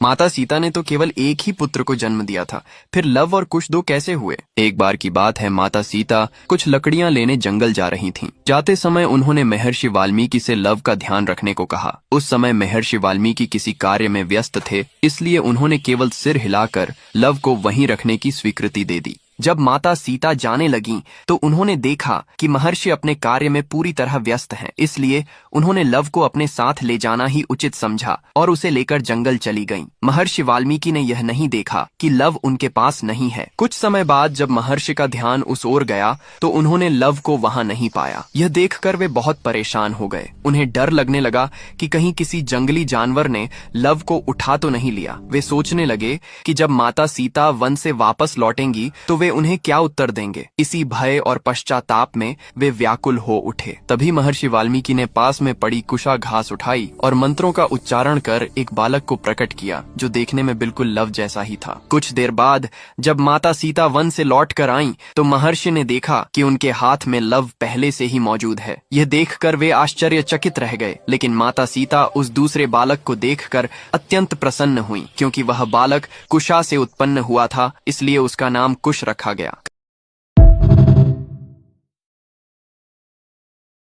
माता सीता ने तो केवल एक ही पुत्र को जन्म दिया था, फिर लव और कुश दो कैसे हुए? एक बार की बात है, माता सीता कुछ लकड़ियां लेने जंगल जा रही थीं। जाते समय उन्होंने महर्षि वाल्मीकि से लव का ध्यान रखने को कहा। उस समय महर्षि वाल्मीकि किसी कार्य में व्यस्त थे, इसलिए उन्होंने केवल सिर हिलाकर लव को वहीं रखने की स्वीकृति दे दी। जब माता सीता जाने लगीं, तो उन्होंने देखा कि महर्षि अपने कार्य में पूरी तरह व्यस्त हैं, इसलिए उन्होंने लव को अपने साथ ले जाना ही उचित समझा और उसे लेकर जंगल चली गईं। महर्षि वाल्मीकि ने यह नहीं देखा कि लव उनके पास नहीं है। कुछ समय बाद जब महर्षि का ध्यान उस ओर गया, तो उन्होंने लव को वहां नहीं पाया। यह देखकर वे बहुत परेशान हो गए। उन्हें डर लगने लगा कि कहीं किसी जंगली जानवर ने लव को उठा तो नहीं लिया। वे सोचने लगे कि जब माता सीता वन से वापस लौटेंगी तो वे उन्हें क्या उत्तर देंगे। इसी भय और पश्चाताप में वे व्याकुल हो उठे। तभी महर्षि वाल्मीकि ने पास में पड़ी कुशा घास उठाई और मंत्रों का उच्चारण कर एक बालक को प्रकट किया, जो देखने में बिल्कुल लव जैसा ही था। कुछ देर बाद जब माता सीता वन से लौट कर आईं, तो महर्षि ने देखा कि उनके हाथ में लव पहले से ही मौजूद है। यह देखकर वे आश्चर्यचकित रह गए, लेकिन माता सीता उस दूसरे बालक को देखकर अत्यंत प्रसन्न हुई, क्योंकि वह बालक कुशा से उत्पन्न हुआ था, इसलिए उसका नाम कुश रखा गया।